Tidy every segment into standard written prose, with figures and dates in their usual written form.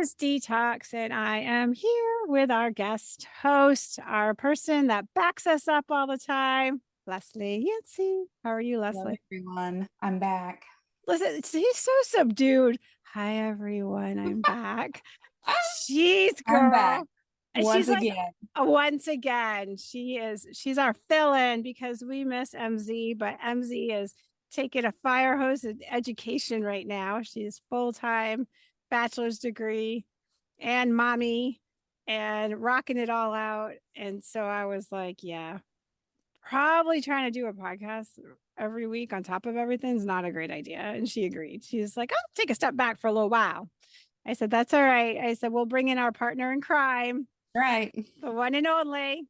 is Detox, and I am here with our guest host, our person that backs us up all the time, Leslie Yancey. How are you, Hello, Leslie? everyone. I'm back. Listen, he's so subdued. Hi, everyone. I'm back. Jeez, I'm back girl. And once she's like, again. once again, she's our fill-in because we miss MZ, but MZ is taking a fire hose of education right now. She's full-time bachelor's degree and mommy and rocking it all out. And so I was like, yeah, probably trying to do a podcast every week on top of everything is not a great idea. And she agreed. She's like, I'll take a step back for a little while. I said, that's all right. I said, we'll bring in our partner in crime, Right. the one and only.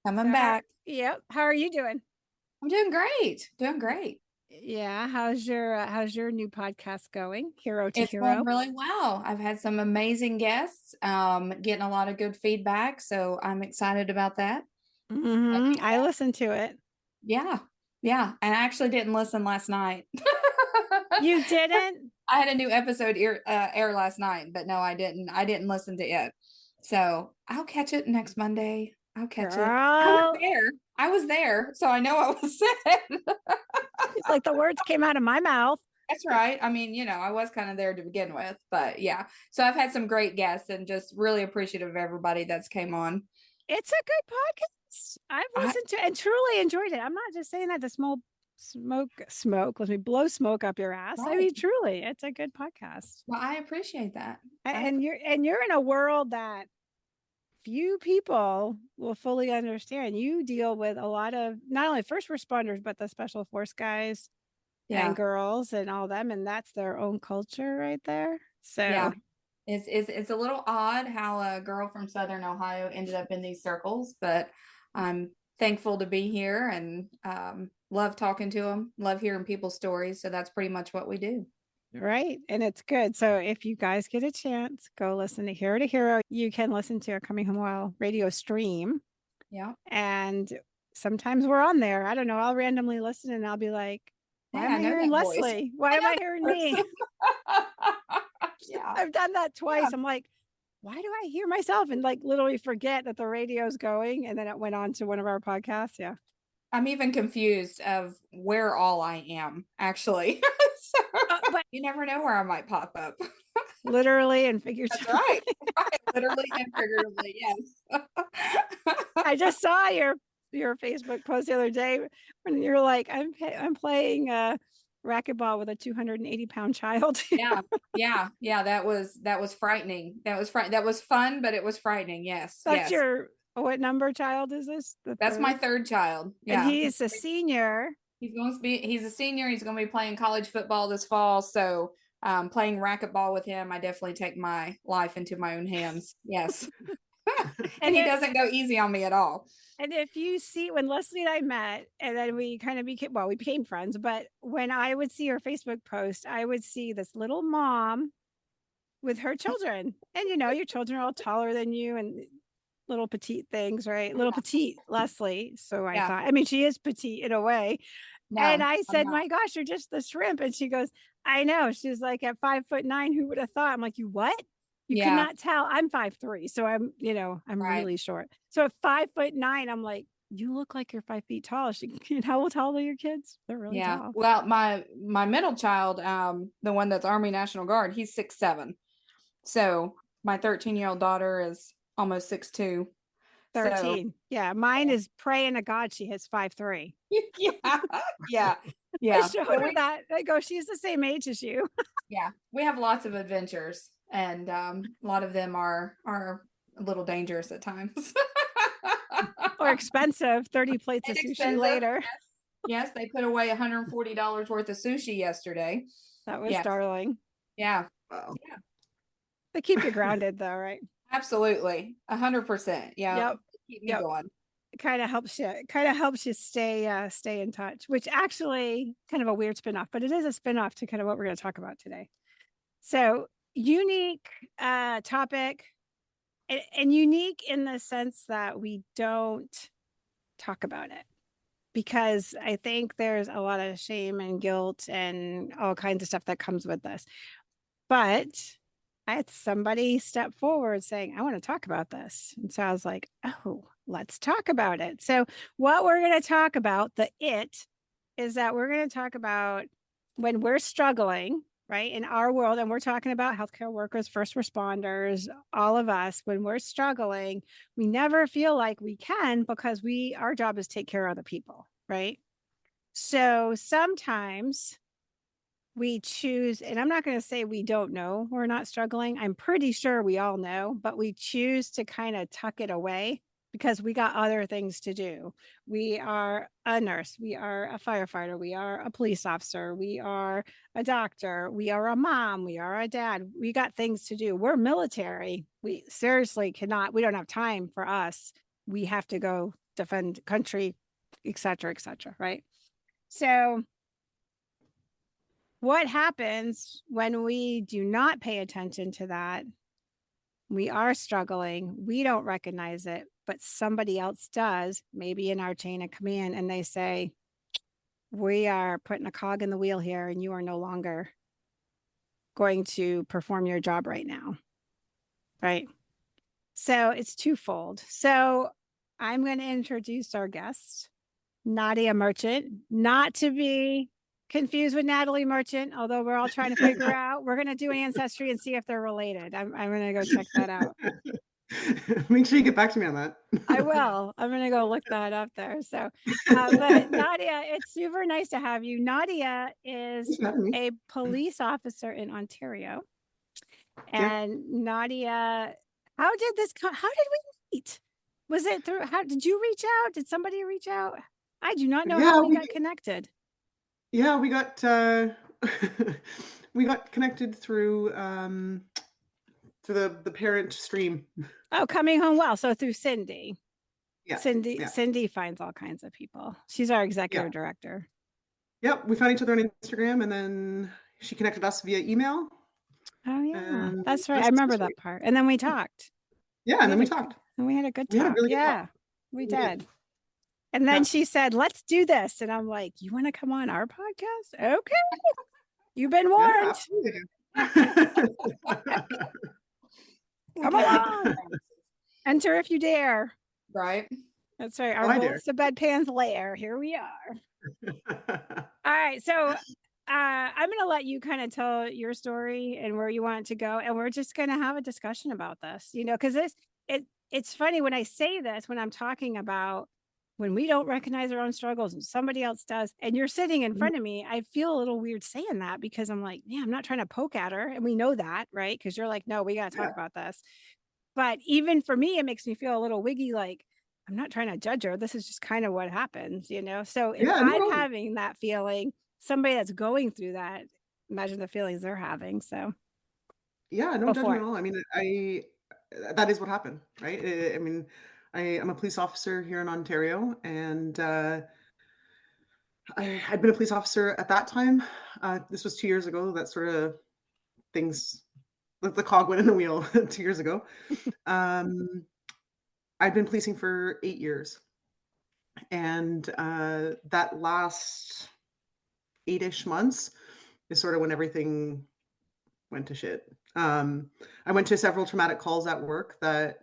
Coming So, back. yep. How are you doing? I'm doing great. Doing great. Yeah. How's your new podcast going? Hero to It's going Hero. really well. I've had some amazing guests, getting a lot of good feedback. So I'm excited about that. I listened to it. Yeah. Yeah. And I actually didn't listen last night. You didn't, I had a new episode air last night, but no, I didn't. I didn't listen to it. So I'll catch it next Monday. I'll catch it. I was girl. there. I was there. So I know what was said. It's like the words came out of my mouth. That's right. I mean, I was kind of there to begin with, but yeah. So I've had some great guests and just really appreciative of everybody that's came on. It's a good podcast. I've I, listened to and truly enjoyed it. I'm not just saying that to smoke. Let me blow smoke up your ass. I right. mean, truly, it's a good podcast. Well, I appreciate that. And you're in a world that few people will fully understand. You deal with a lot of not only first responders, but the special force guys and Yeah. girls and all them, and that's their own culture right there. So Yeah. It's a little odd how a girl from Southern Ohio ended up in these circles, but I'm thankful to be here and love talking to them, love hearing people's stories. So that's pretty much what we do. right. And it's good. So if you guys get a chance, go listen to Hero to Hero. You can listen to a Coming Home Well radio stream. Yeah. And sometimes we're on there. I don't know. I'll randomly listen and I'll be like, why Hey, am I I know hearing that voice. Leslie? Why I am know I hearing me? that voice. Yeah. I've done that Yeah. twice. I'm like, why do I hear myself and like literally forget that the radio's going? And then it went on to one of our podcasts. Yeah. I'm even confused of where all I am, actually. So, But you never know where I might pop up. literally and That's figuratively. right. Right. Literally and figuratively, yes. I just saw your Facebook post the other day when you're like, I'm playing racquetball with a 280-pound child. Yeah. Yeah. Yeah. That was frightening. That was fun, but it was frightening. Yes. That's Yes. your what number child is this? The That's my third? third child. And Yeah. he's a senior. He's a senior. He's going to be playing college football this fall. So, playing racquetball with him, I definitely take my life into my own hands. Yes. And And he it, doesn't go easy on me at all. and if you see when Leslie and I met, and then we kind of became friends, but when I would see her Facebook post, I would see this little mom with her children. And your children are all taller than you and little petite things, right? Little Yeah. petite Leslie. So I Yeah. thought, I mean, she is petite in a way. And No, I I'm said, not. my gosh, you're just the shrimp. And she goes, I know. She's like, at 5'9", who would have thought? I'm like, you what? You could Yeah. not tell. I'm 5'3". So I'm Right. really short. So at 5'9", I'm like, you look like you're 5 feet tall. How tall are your kids? They're really Yeah. tall. Well, my middle child, the one that's Army National Guard, he's 6'7". So my 13-year-old daughter is almost 6'2". So 13. Yeah. Mine is praying to God she hits 5'3". yeah. Yeah. I Yeah. showed So her that. I go, she's the same age as you. we have lots of adventures and a lot of them are a little dangerous at times. Or expensive. 30 plates of And sushi expensive. later. Yes, they put away $140 worth of sushi yesterday. That was Yes. darling. Yeah. Well, Yeah. they keep you grounded though, right? Absolutely. 100%. Yeah. Yep. Keep me Yep. going. It kind of helps you stay in touch, which actually kind of a weird spinoff, but it is a spinoff to kind of what we're going to talk about today. So unique topic and unique in the sense that we don't talk about it because I think there's a lot of shame and guilt and all kinds of stuff that comes with this. But I had somebody step forward saying, I want to talk about this. And so I was like, oh, let's talk about it. So, what we're going to talk about, is that we're going to talk about when we're struggling, right, in our world. And we're talking about healthcare workers, first responders, all of us. When we're struggling, we never feel like we can because our job is take care of other people, right? So sometimes we choose, and I'm not going to say we don't know we're not struggling. I'm pretty sure we all know, but we choose to kind of tuck it away because we got other things to do. We are a nurse, we are a firefighter, we are a police officer, we are a doctor, we are a mom, we are a dad. We got things to do. We're military. We seriously cannot, we don't have time for us. We have to go defend country, et cetera, right? So what happens when we do not pay attention to that? We are struggling. We don't recognize it, but somebody else does, maybe in our chain of command, and they say, we are putting a cog in the wheel here, and you are no longer going to perform your job right now. Right. So it's twofold. So I'm going to introduce our guest, Nadia Merchant, not to be confused with Natalie Merchant, although we're all trying to figure out. We're going to do Ancestry and see if they're related. I'm going to go check that out. Make sure you get back to me on that. I will. I'm going to go look that up there. So, but Nadia, it's super nice to have you. Nadia is a police officer in Ontario. And Nadia, how did we meet? Was it through, how did you reach out? Did somebody reach out? I do not know how we got connected. Yeah, we got we got connected through the parent stream. Oh, Coming Home Well. So through Cindy. Yeah. Cindy finds all kinds of people. She's our executive director. Yep, we found each other on Instagram, and then she connected us via email. Oh yeah, that's right. I remember that part. And then we talked. Yeah, and then we talked. And we had a good talk. Really yeah, talk. We did. And then she said, "Let's do this." And I'm like, "You want to come on our podcast? Okay, you've been warned. Come along. Enter if you dare." Right. That's right. Our bullets to bedpans lair. Here we are. All right. So I'm going to let you kind of tell your story and where you want it to go. And we're just going to have a discussion about this, because it's funny when I say this, when I'm talking about when we don't recognize our own struggles and somebody else does, and you're sitting in front of me, I feel a little weird saying that because I'm like, yeah, I'm not trying to poke at her. And we know that, right? Because you're like, no, we got to talk about this. But even for me, it makes me feel a little wiggy, like I'm not trying to judge her. This is just kind of what happens, So if I'm having that feeling, somebody that's going through that, imagine the feelings they're having. So yeah, no judgment at all. I mean, that is what happened, right? I mean, I'm a police officer here in Ontario, and I'd been a police officer at that time. This was 2 years ago. That sort of things, the cog went in the wheel 2 years ago. I'd been policing for 8 years, and that last 8-ish months is sort of when everything went to shit. I went to several traumatic calls at work that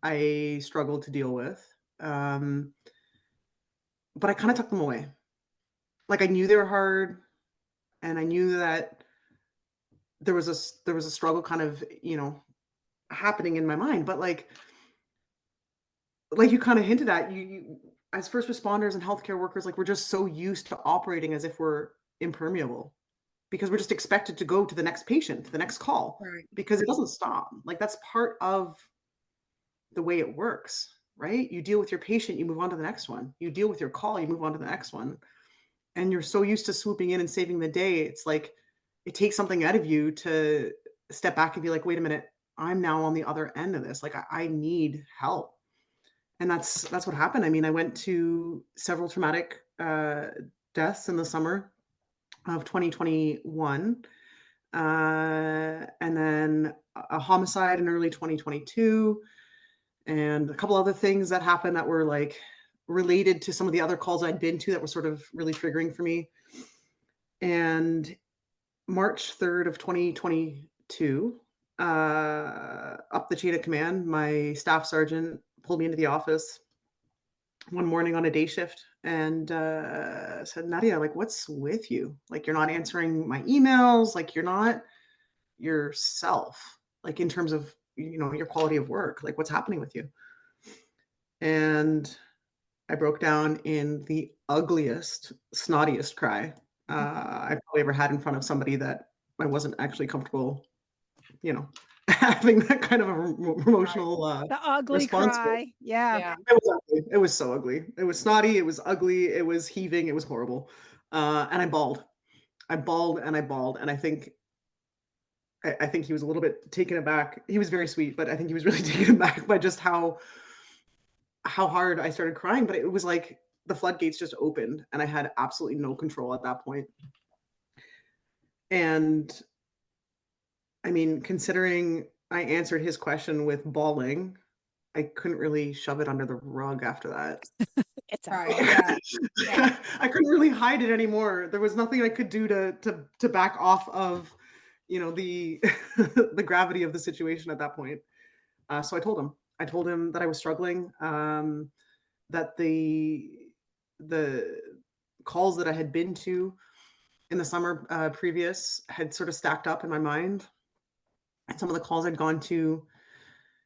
I struggled to deal with, but I kind of took them away. Like I knew they were hard, and I knew that there was a struggle kind of happening in my mind. But like you kind of hinted at, you as first responders and healthcare workers, like we're just so used to operating as if we're impermeable, because we're just expected to go to the next patient, to the next call, because it doesn't stop. Like that's part of the way it works, right? You deal with your patient, you move on to the next one. You deal with your call, you move on to the next one. And you're so used to swooping in and saving the day. It's like it takes something out of you to step back and be like, wait a minute, I'm now on the other end of this. Like I need help. And that's what happened. I mean, I went to several traumatic deaths in the summer of 2021, and then a homicide in early 2022, and a couple other things that happened that were like related to some of the other calls I'd been to that were sort of really triggering for me. And March 3rd of 2022, up the chain of command, my staff sergeant pulled me into the office one morning on a day shift and said, Nadia, like, what's with you? Like, you're not answering my emails. Like, you're not yourself, like, in terms of, your quality of work. Like, what's happening with you? And I broke down in the ugliest, snottiest cry I've probably ever had in front of somebody that I wasn't actually comfortable, having that kind of emotional The ugly response with. cry. Yeah. Yeah. It was ugly. It was so ugly. It was snotty. It was ugly. It was heaving. It was horrible. And I bawled. I bawled and I bawled. And I think he was a little bit taken aback. He was very sweet, but I think he was really taken aback by just how hard I started crying. But it was like the floodgates just opened, and I had absolutely no control at that point. And I mean, considering I answered his question with bawling, I couldn't really shove it under the rug after that. It's Right. okay. Yeah. I couldn't really hide it anymore. There was nothing I could do to back off of, the the gravity of the situation at that point. So I told him. I told him that I was struggling. That the calls that I had been to in the summer previous had sort of stacked up in my mind. And some of the calls I'd gone to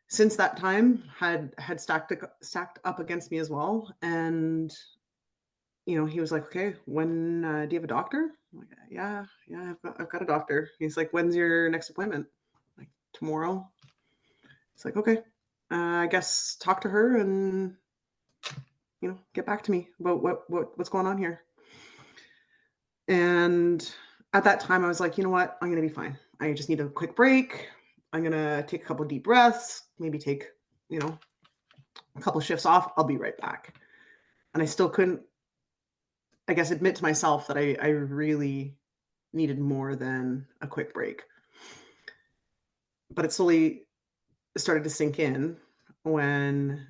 since that time had stacked up against me as well. And he was like, "Okay, when do you have a doctor?" I'm like, "Yeah, I've got a doctor." He's like, "When's your next appointment?" I'm like, "Tomorrow." It's like, "Okay, I guess talk to her and get back to me about what's going on here." And at that time, I was like, "You know what? I'm gonna be fine. I just need a quick break. I'm gonna take a couple deep breaths, maybe take a couple shifts off. I'll be right back." And I still couldn't, I guess, admit to myself that I really needed more than a quick break. But it slowly started to sink in when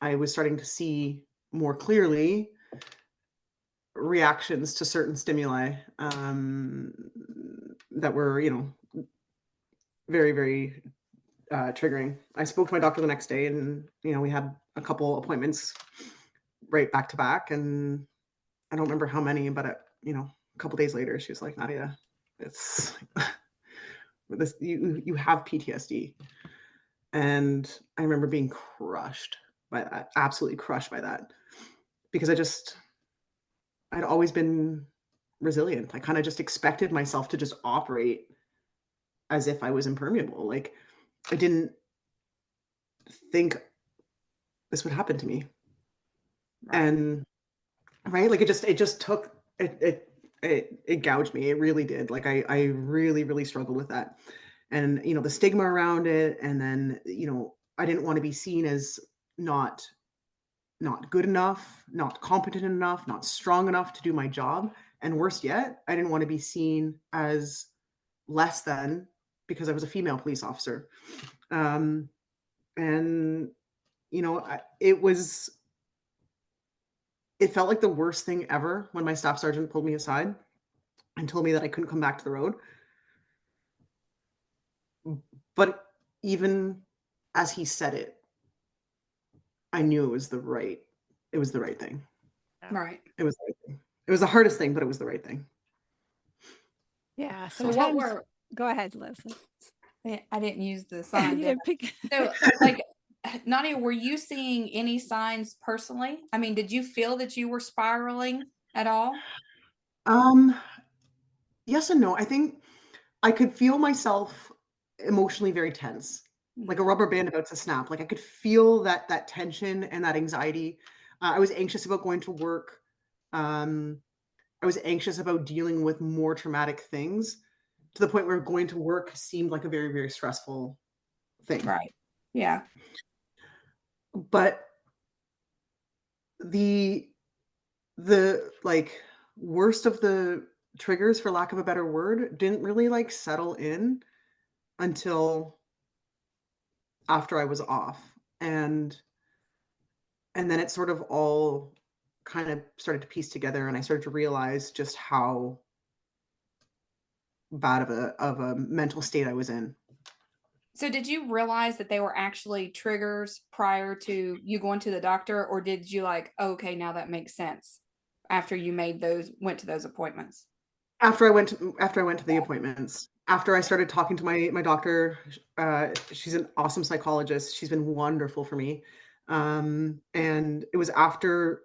I was starting to see more clearly reactions to certain stimuli that were, very, very triggering. I spoke to my doctor the next day, and we had a couple appointments right back to back, and I don't remember how many, but a couple days later, she was like, "Nadia, it's this, you have PTSD." And I remember being crushed by that, absolutely crushed by that, because I'd always been resilient. I kind of just expected myself to just operate as if I was impermeable. Like, I didn't think this would happen to me. Right. And right, like, it just took it gouged me. It really did. Like, I really, really struggled with that. And the stigma around it, and then I didn't want to be seen as not good enough, not competent enough, not strong enough to do my job. And worse yet, I didn't want to be seen as less than because I was a female police officer. And it felt like the worst thing ever when my staff sergeant pulled me aside and told me that I couldn't come back to the road. But even as he said it, I knew it was the right thing. Right. It was the right thing. It was the hardest thing, but it was the right thing. Yeah. So Sometimes. what were Go ahead, Liz. I didn't use the sign. You Did didn't pick. I? So, like, Nadia, were you seeing any signs personally? I mean, did you feel that you were spiraling at all? Yes and no. I think I could feel myself emotionally very tense, like a rubber band about to snap. Like, I could feel that tension and that anxiety. I was anxious about going to work. Um, I was anxious about dealing with more traumatic things, to the point where going to work seemed like a very, very stressful thing. Right. Yeah. But the like worst of the triggers, for lack of a better word, didn't really like settle in until after I was off. And then it sort of all kind of started to piece together, and I started to realize just how bad of a mental state I was in. So did you realize that they were actually triggers prior to you going to the doctor, or did you like, okay, now that makes sense after you went to those appointments? After I went to the appointments, after I started talking to my doctor, she's an awesome psychologist. She's been wonderful for me. And it was after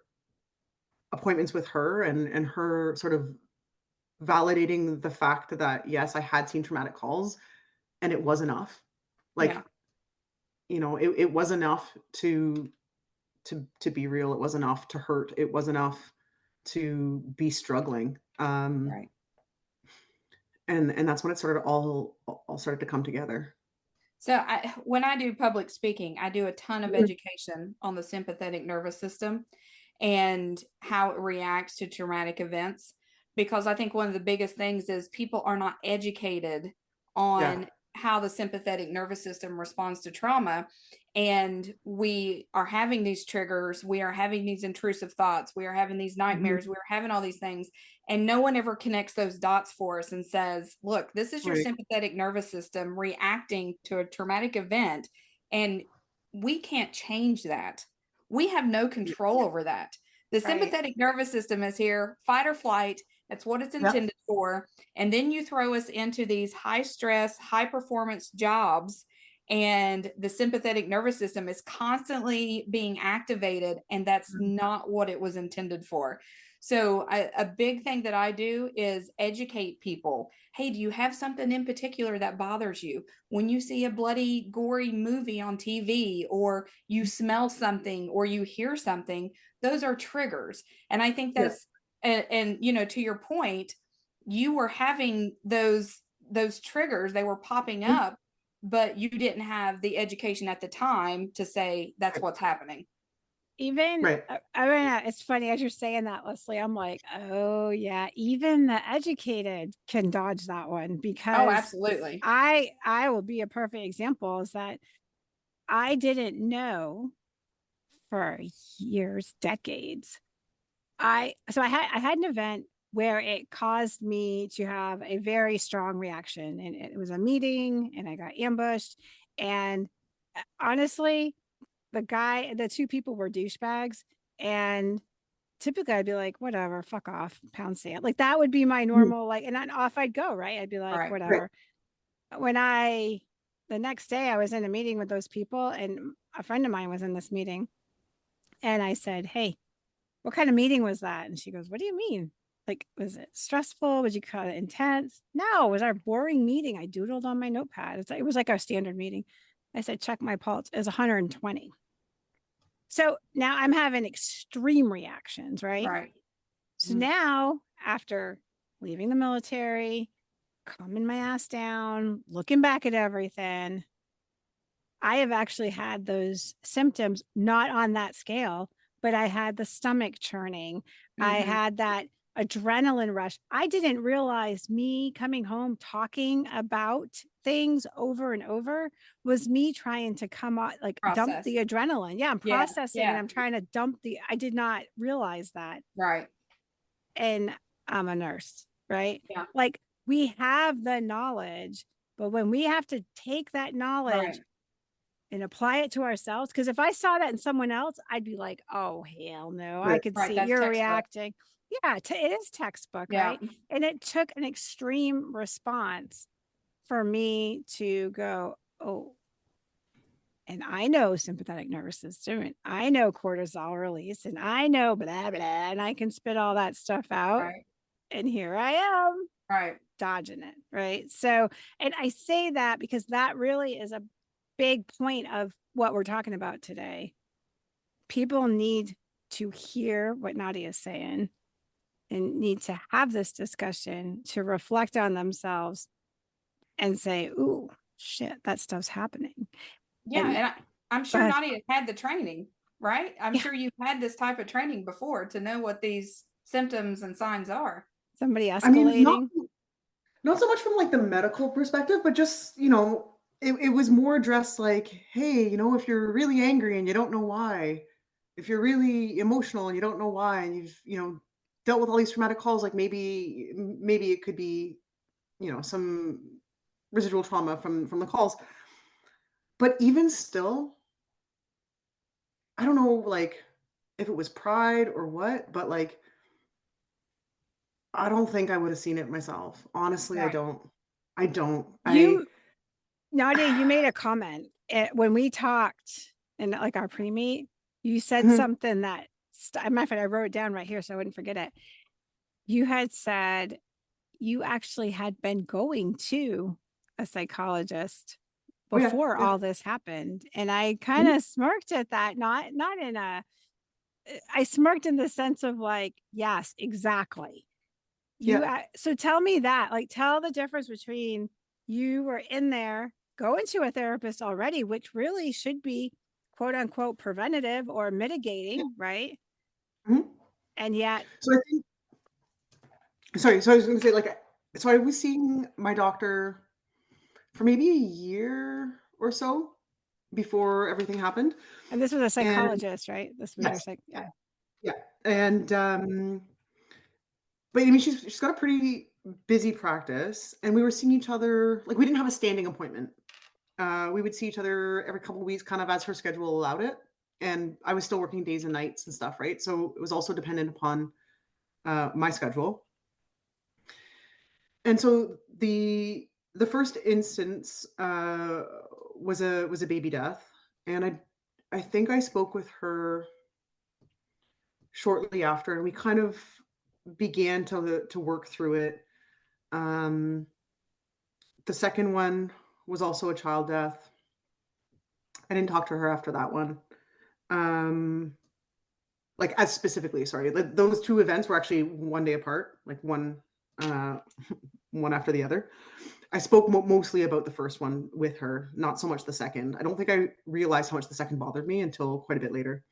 appointments with her and her sort of validating the fact that yes, I had seen traumatic calls and it was enough. Like, Yeah, it was enough to be real. It was enough to hurt. It was enough to be struggling. right. And that's when it started all started to come together. So when I do public speaking, I do a ton of Mhm. education on the sympathetic nervous system and how it reacts to traumatic events. Because I think one of the biggest things is people are not educated Yeah. on how the sympathetic nervous system responds to trauma. And we are having these triggers, we are having these intrusive thoughts, we are having these Mhm. nightmares, we're having all these things. And no one ever connects those dots for us and says, look, this is your Right. sympathetic nervous system reacting to a traumatic event. And we can't change that. We have no Yeah. control over that. The Right. sympathetic nervous system is here, fight or flight. That's what it's Yep. intended for. And then you throw us into these high stress, high performance jobs, and the sympathetic nervous system is constantly being activated. And that's Mhm. not what it was intended for. So, a big thing that I do is educate people. Hey, do you have something in particular that bothers you? When you see a bloody, gory movie on TV, or you smell something, or you hear something, those are triggers. And I think Yeah. and to your point, you were having those triggers, they were popping Mhm. up, but you didn't have the education at the time to say that's Right. what's happening. Even Right. I mean, it's funny as you're saying that, Leslie. I'm like, oh yeah, even the educated can dodge that one Oh, because absolutely. I will be a perfect example is that I didn't know for years, decades. I had an event where it caused me to have a very strong reaction, and it was a meeting, and I got ambushed, and honestly, the two people were douchebags, and typically I'd be like, whatever, fuck off, pound sand. Like that would be my Mhm. normal, like, and then off I'd go, right? I'd be like, Right. Right. whatever. When the next day I was in a meeting with those people, and a friend of mine was in this meeting, and I said, hey, what kind of meeting was that? And she goes, what do you mean? Like, was it stressful? Would you call it intense? No, it was our boring meeting. I doodled on my notepad. It was like our standard meeting. I said, check my pulse. It was 120. So now I'm having extreme reactions, right? Right. So Mhm. now, after leaving the military, calming my ass down, looking back at everything, I have actually had those symptoms, not on that scale, but I had the stomach churning. I Mm-hmm. had that adrenaline rush. I didn't realize me coming home talking about things over and over was me trying to come out, like dump Process. the adrenaline. Yeah, I'm Yeah. processing and Yeah. I'm trying to I did not realize that. Right. And I'm a nurse, right? Yeah. Like we have the knowledge, but when we have to take that knowledge Right. and apply it to ourselves. Because if I saw that in someone else, I'd be like, oh, hell no. I Right. could Right. see That's you're textbook. reacting. Yeah, it is textbook, Yeah. right? And it took an extreme response for me to go, oh, and I know sympathetic nervous system, and I know cortisol release, and I know blah, blah, and I can spit all that stuff out. Right. And here I am Right. dodging it, right? So, and I say that because that really is a big point of what we're talking about today. People need to hear what Nadia is saying and need to have this discussion to reflect on themselves and say, ooh, shit, that stuff's happening. Yeah. And And I'm go sure ahead. Nadia had the training, right? I'm Yeah, sure you've had this type of training before to know what these symptoms and signs are. somebody I mean, escalating. not so much from like the medical perspective, but just, it was more addressed like, hey, if you're really angry and you don't know why, if you're really emotional and you don't know why, and you've, dealt with all these traumatic calls, like maybe it could be, some residual trauma from the calls. But even still, I don't know, like, if it was pride or what, but, like, I don't think I would have seen it myself. Honestly, I Right. don't. I don't. You, Nadia, you made a comment when we talked in like our pre-meet. You said Mhm. something that, matter of fact, I wrote it down right here so I wouldn't forget it. You had said you actually had been going to a psychologist Oh, yeah, before yeah. all this happened, and I kind Mhm. of smirked at that. Not in a, I smirked in the sense of like, yes, exactly. Yeah. So tell me that, like, tell the difference between you were in there going to a therapist already, which really should be quote unquote preventative or Yeah. mitigating, right? Mhm. And yet, So I think sorry, so I was gonna say, like, so I was seeing my doctor for maybe a year or so before everything happened, and this was a and psychologist, right? This was your yes, yeah. yeah, and, but, I mean, she's got a pretty busy practice, and we were seeing each other like, we didn't have a standing appointment. We would see each other every couple of weeks, kind of as her schedule allowed it, and I was still working days and nights and stuff, right? So, it was also dependent upon, my schedule. And so the first instance, was a baby death, and I think I spoke with her shortly after, and we kind of began to work through it. Um, the second one was also a child death. I didn't talk to her after that one. Um, like, as specifically, sorry, like, those 2 events were actually 1 day apart, like, uh, one after the other. I spoke mostly about the first one with her, not so much the second. I don't think I realized how much the second bothered me until quite a bit later.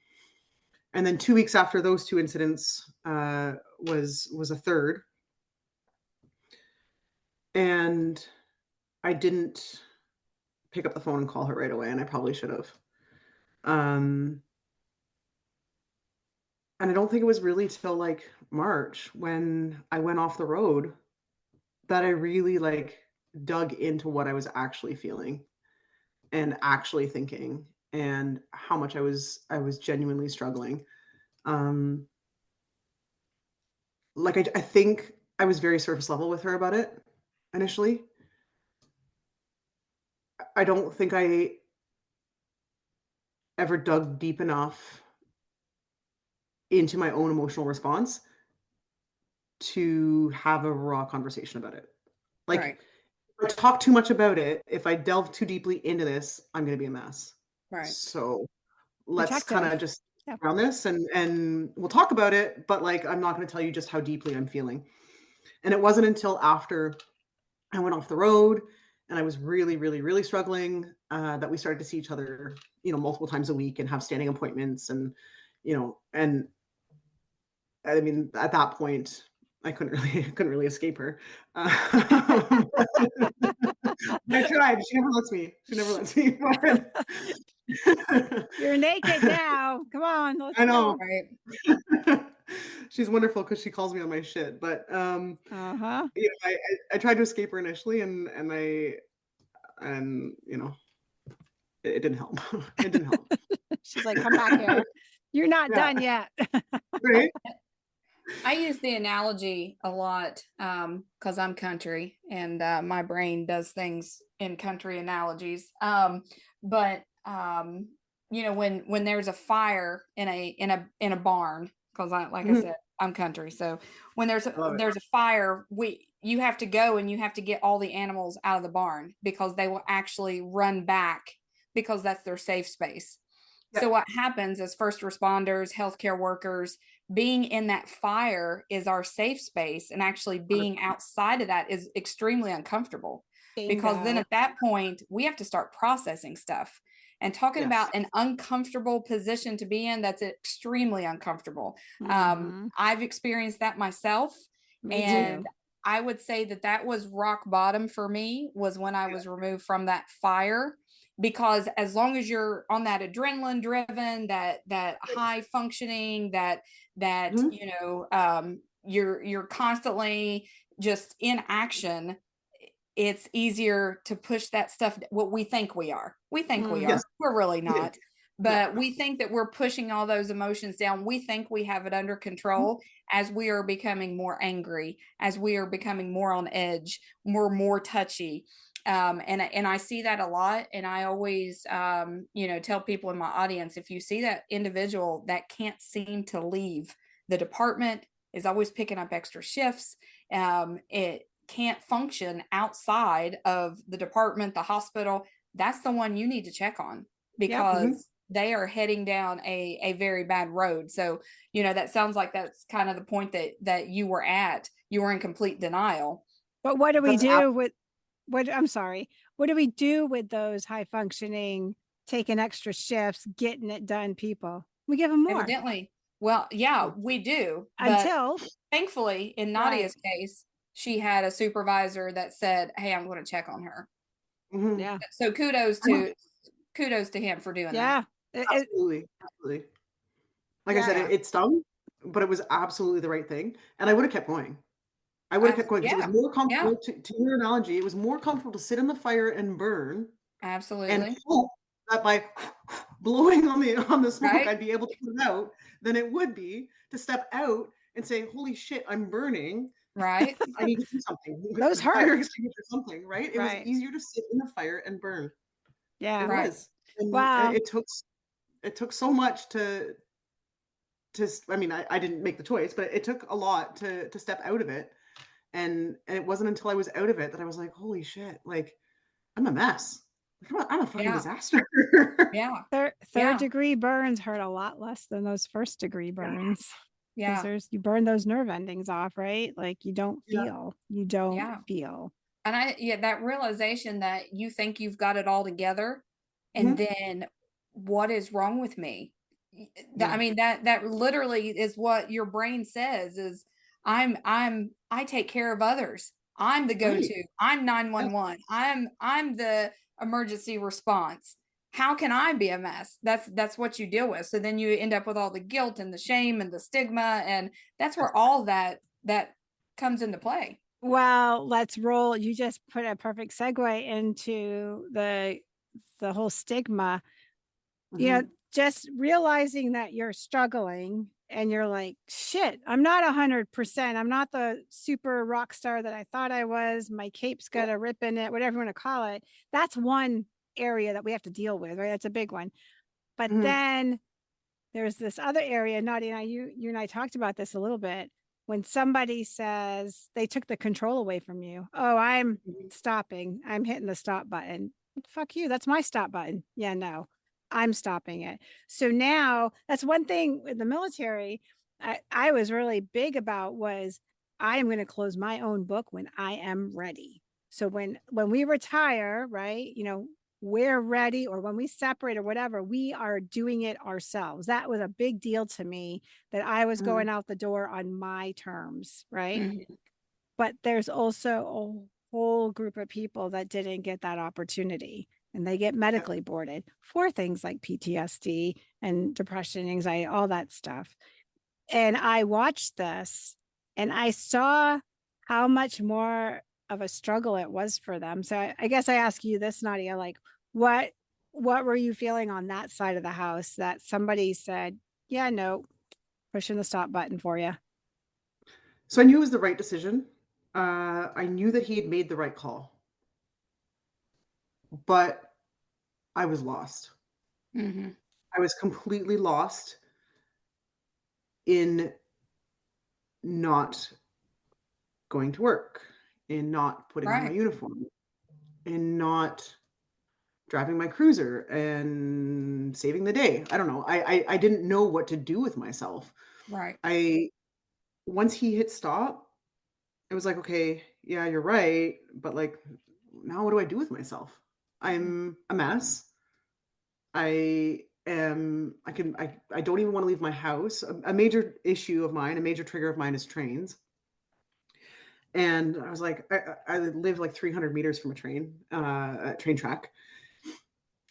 And then 2 weeks after those 2 incidents, was a third, and I didn't pick up the phone and call her right away, and I probably should have. Um, and I don't think it was really till, like, March when I went off the road that I really, like, dug into what I was actually feeling and actually thinking and how much I was genuinely struggling. Um, like, I think I was very surface level with her about it initially. I don't think I ever dug deep enough into my own emotional response to have a raw conversation about it. Like, Right. if I talk too much about it, if I delve too deeply into this, I'm gonna be a mess. Right. So, let's kinda Protective. just Yeah. around this and we'll talk about it, but, like, I'm not gonna tell you just how deeply I'm feeling. And it wasn't until after I went off the road and I was really, really, really struggling, that we started to see each other, multiple times a week and have standing appointments and I mean, at that point, I couldn't really couldn't really escape her. But I tried. She never lets me. She never lets me. You're naked now. Come on, let's I know. go. Right. She's wonderful because she calls me on my shit, but, Uh-huh. I tried to escape her initially and, it didn't help. It didn't help. She's like, come back here. You're not Yeah, done yet. right? I use the analogy a lot because I'm country and my brain does things in country analogies. But when there's a fire in a barn, because I Mhm. said, I'm country. So when there's I love it. a fire, you have to go and you have to get all the animals out of the barn because they will actually run back because that's their safe space. Yeah, So what happens as first responders, healthcare workers, being in that fire is our safe space, and actually being 100%. outside of that is extremely uncomfortable because then Bingo. at that point we have to start processing stuff and talking Yes. about an uncomfortable position to be in. That's extremely uncomfortable. Mm-hmm. I've experienced that myself, Me and too. I would say that was rock bottom for me, was when I was removed from that fire, because as long as you're on that adrenaline driven, that high functioning, that Mhm. you're constantly just in action, it's easier to push that stuff what we think we are. We think we are. Yes. We're really Yeah. not. But we think that we're pushing all those emotions down. We think we have it under control as we are becoming more angry, as we are becoming more on edge, more touchy. And I see that a lot. And I always, tell people in my audience, if you see that individual that can't seem to leave the department, is always picking up extra shifts, it can't function outside of the department, the hospital, that's the one you need to check on, because they are heading down a very bad road. So, that sounds like that's kind of the point that you were at. You were in complete denial. But what do we do with I'm sorry. What do we do with those high functioning, taking extra shifts, getting it done people? We give them more. Evidently. Well, yeah, we do. Until thankfully, in Nadia's case, she had a supervisor that said, "Hey, I'm going to check on her." Yeah. So kudos to him for doing that. Absolutely. Like I said, it stung, but it was absolutely the right thing. And I would have kept going. I would have kept going because it was more comfortable, to your analogy, it was more comfortable to sit in the fire and burn. Absolutely. And hope that by blowing on the smoke, I'd be able to put it out, than it would be to step out and say, holy shit, I'm burning. Right. I need to do something. Those hurt. Fire extinguisher, something, right? It was easier to sit in the fire and burn. Yeah. It was. And wow. it took so much to I mean, I didn't make the choice, but it took a lot to step out of it. And it wasn't until I was out of it that I was like, holy shit, like I'm a mess. I'm a fucking disaster. Yeah. Third degree burns hurt a lot less than those first degree burns. Yeah. You burn those nerve endings off, right? Like you don't feel. You don't feel. And that realization that you think you've got it all together, and then what is wrong with me? I mean, that literally is what your brain says is I take care of others. I'm the go-to. I'm 911. I'm the emergency response. How can I be a mess? That's what you deal with. So then you end up with all the guilt and the shame and the stigma, and that's where all that comes into play. Well, let's roll. You just put a perfect segue into the whole stigma. Just realizing that you're struggling and you're like, shit, I'm not 100%. I'm not the super rock star that I thought I was. My cape's got a rip in it, whatever you want to call it. That's one area that we have to deal with, right? That's a big one. But then there's this other area, Nadia and I, you and I talked about this a little bit. When somebody says they took the control away from you, oh, I'm stopping. I'm hitting the stop button. Fuck you. That's my stop button. Yeah, no. I'm stopping it. So now that's one thing in the military I was really big about was I am going to close my own book when I am ready. So when we retire, right, we're ready, or when we separate or whatever, we are doing it ourselves. That was a big deal to me, that I was going out the door on my terms, right? But there's also a whole group of people that didn't get that opportunity. And they get medically boarded for things like PTSD and depression, anxiety, all that stuff. And I watched this and I saw how much more of a struggle it was for them. So I guess I ask you this, Nadia, like what were you feeling on that side of the house that somebody said, yeah, no, pushing the stop button for you? So I knew it was the right decision. I knew that he had made the right call. But I was lost. I was completely lost in not going to work, in not putting on my uniform, in not driving my cruiser and saving the day. I don't know. I didn't know what to do with myself. Once he hit stop, it was like, okay, yeah, you're right. But like, now what do I do with myself? I'm a mess. I don't even want to leave my house. A major issue of mine, a major trigger of mine is trains. And I was like, I live like 300 meters from a train track.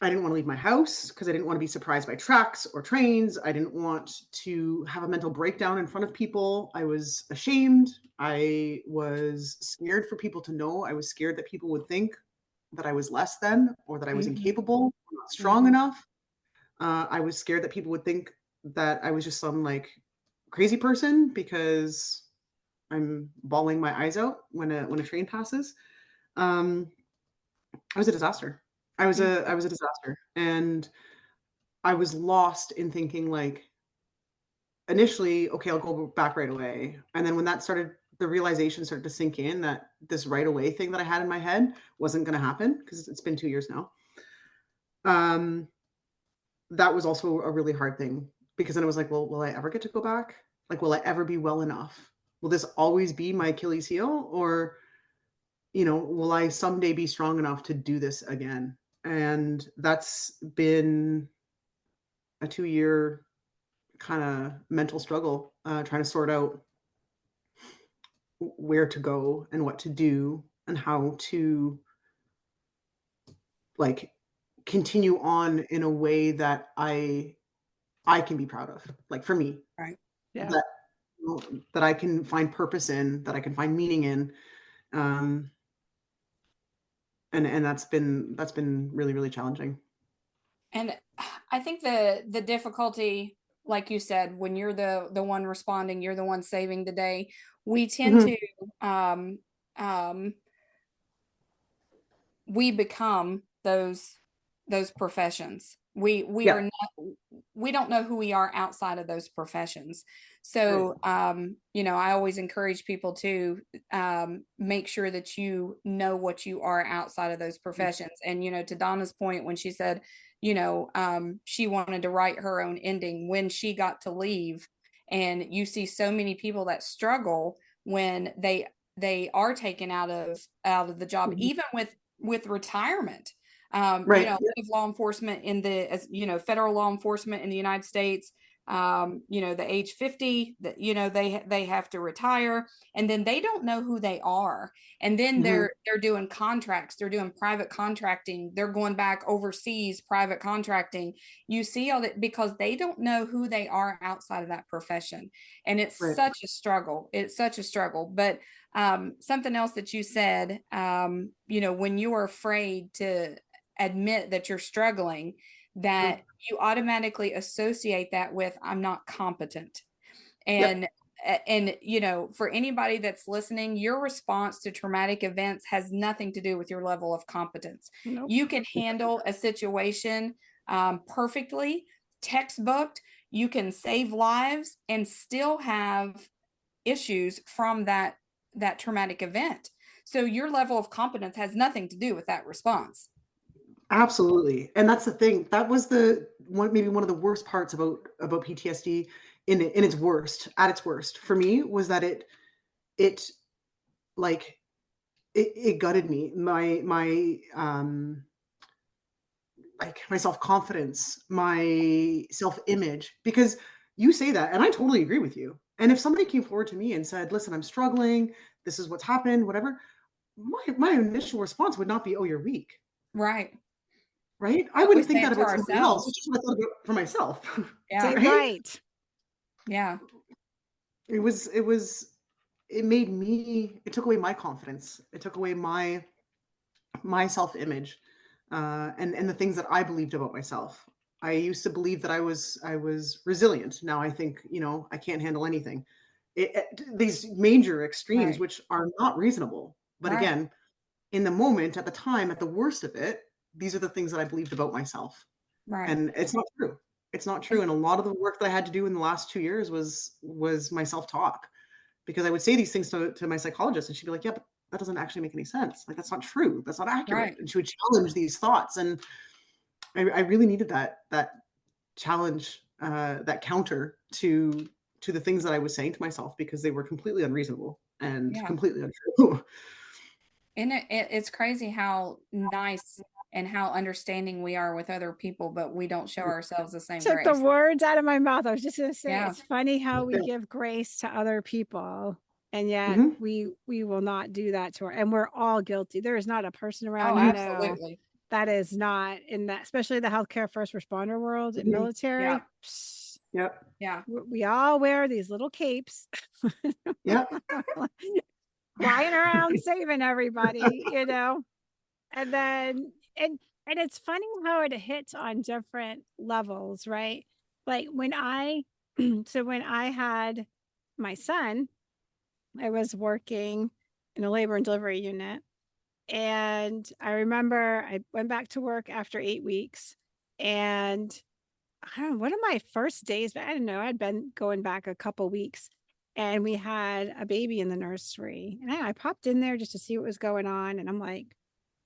I didn't want to leave my house because I didn't want to be surprised by trucks or trains. I didn't want to have a mental breakdown in front of people. I was ashamed. I was scared for people to know. I was scared that people would think that I was less than, or that I was incapable, or not strong enough. I was scared that people would think that I was just some like crazy person because I'm bawling my eyes out when a train passes. Um, I was a disaster. I was a disaster, and I was lost in thinking like initially, okay, I'll go back right away, and then when that started, the realization started to sink in that this right away thing that I had in my head wasn't going to happen because it's been 2 years now. Um, that was also a really hard thing because then it was like, well, will I ever get to go back? Like, will I ever be well enough? Will this always be my Achilles heel, or will I someday be strong enough to do this again? And that's been a 2-year kind of mental struggle, trying to sort out where to go and what to do and how to like continue on in a way that I can be proud of. Like for me, Right. Yeah. that that I can find purpose in, that I can find meaning in. Um, and that's been really, really challenging. And I think the difficulty, like you said, when you're the one responding, you're the one saving the day. We tend Mhm. to um um we become those professions. We Yeah. are not, we don't know who we are outside of those professions. Right. So I always encourage people to make sure that you know what you are outside of those professions. And to Donna's point when she said, she wanted to write her own ending when she got to leave, and you see so many people that struggle when they are taken out of the job, Mhm. even with retirement. Right. Yeah. Of law enforcement as federal law enforcement in the United States, the age 50 that they have to retire, and then they don't know who they are, and then Mhm. they're doing contracts, they're doing private contracting, they're going back overseas private contracting. You see all that because they don't know who they are outside of that profession, and Right. it's such a struggle. But something else that you said, when you are afraid to admit that you're struggling, Mhm. that you automatically associate that with I'm not competent. Yep. And for anybody that's listening, your response to traumatic events has nothing to do with your level of competence. Nope. You can handle a situation perfectly, textbooked. You can save lives and still have issues from that traumatic event. So your level of competence has nothing to do with that response. Absolutely. And that's the thing. That was the one, maybe one of the worst parts about PTSD in its worst, at its worst for me, was that it like it gutted me. My self-confidence, my self-image, because you say that and I totally agree with you. And if somebody came forward to me and said, "Listen, I'm struggling. This is what's happened, whatever." My initial response would not be, "Oh, you're weak." Right. Right? I But we wouldn't think say that it to about somebody else. ourselves. It's just what I thought about for myself. Yeah. Say Right? right. Yeah. It made me, it took away my confidence. It took away my self-image, and the things that I believed about myself. I used to believe that I was resilient. Now I think, I can't handle anything. These major extremes, Right. which are not reasonable. But Right. again, in the moment, at the time, at the worst of it, these are the things that I believed about myself. Right. And it's not true. It's not true. And And a lot of the work that I had to do in the last 2 years was my self-talk, because I would say these things to my psychologist and she'd be like, "Yeah, but that doesn't actually make any sense. Like, that's not true. That's not accurate." right. And she would challenge these thoughts. And I really needed that challenge, that counter to the things that I was saying to myself, because they were completely unreasonable and Yeah. completely untrue. And it's crazy how nice and how understanding we are with other people, but we don't show ourselves the same Took the grace. words out of my mouth. I was just going to say, Yeah. it's funny how we Yeah. give grace to other people, and yet Mhm. we will not do that to our, and we're all guilty. There is not a person Oh, around, absolutely. that is not in that, especially the healthcare first responder world and military. Yeah. Yep. Yeah. We all wear these little capes. Yep. Flying around saving everybody, you know. And then and it's funny how it hits on different levels, right? Like when I so when I had my son, I was working in a labor and delivery unit. And I remember I went back to work after 8 weeks. And I don't know, one of my first days, but I don't know, I'd been going back a couple weeks and we had a baby in the nursery. And I popped in there just to see what was going on. And I'm like,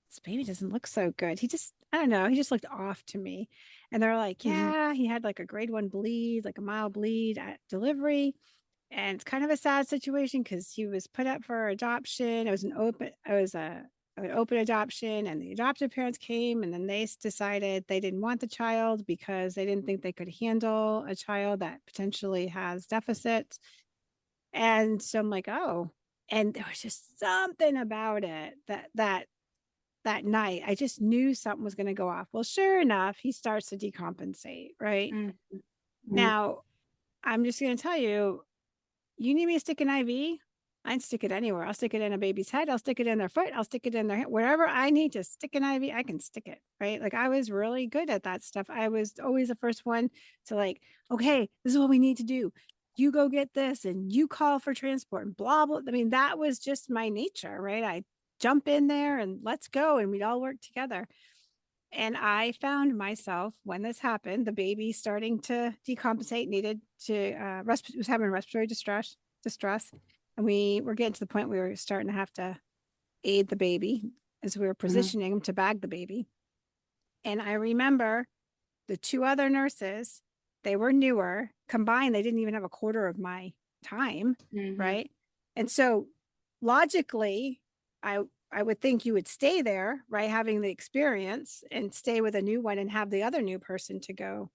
this baby doesn't look so good. He just, I don't know, he just looked off to me. And they're like, yeah, he had like a grade 1 bleed, like a mild bleed at delivery. And it's kind of a sad situation because he was put up for adoption. It was an open adoption, and the adoptive parents came, and then they decided they didn't want the child because they didn't think they could handle a child that potentially has deficits. And so I'm like, oh, and there was just something about it that night. I just knew something was going to go off. Well, sure enough, he starts to decompensate. Right now, I'm just going to tell you, you need me to stick an IV? I'd stick it anywhere. I'll stick it in a baby's head. I'll stick it in their foot. I'll stick it in their hand. Wherever I need to stick an IV, I can stick it. Right. Like I was really good at that stuff. I was always the first one to like, okay, this is what we need to do. You go get this and you call for transport and blah, blah. I mean, that was just my nature. Right. I jump in there and let's go. And we'd all work together. And I found myself when this happened, the baby starting to decompensate, needed to was having respiratory distress, and we were getting to the point where we were starting to have to aid the baby as we were positioning him to bag the baby. And I remember the two other nurses, they were newer, combined, they didn't even have a quarter of my time, right? And so logically, I would think you would stay there, right? Having the experience and stay with a new one and have the other new person to go.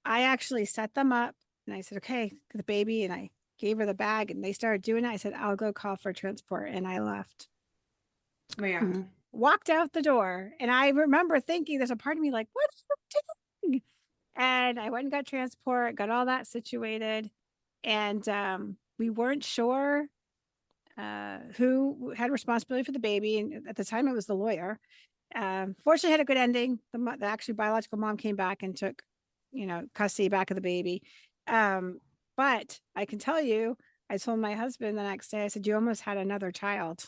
I actually set them up and I said, okay, the baby. And I gave her the bag and they started doing it. I said, I'll go call for transport. And I left. Yeah. Walked out the door. And I remember thinking, there's a part of me like, what are you doing? And I went and got transport, got all that situated. And we weren't sure who had responsibility for the baby. And at the time, it was the lawyer. Fortunately, had a good ending. The actually biological mom came back and took, custody back of the baby. But I can tell you, I told my husband the next day, I said, you almost had another child.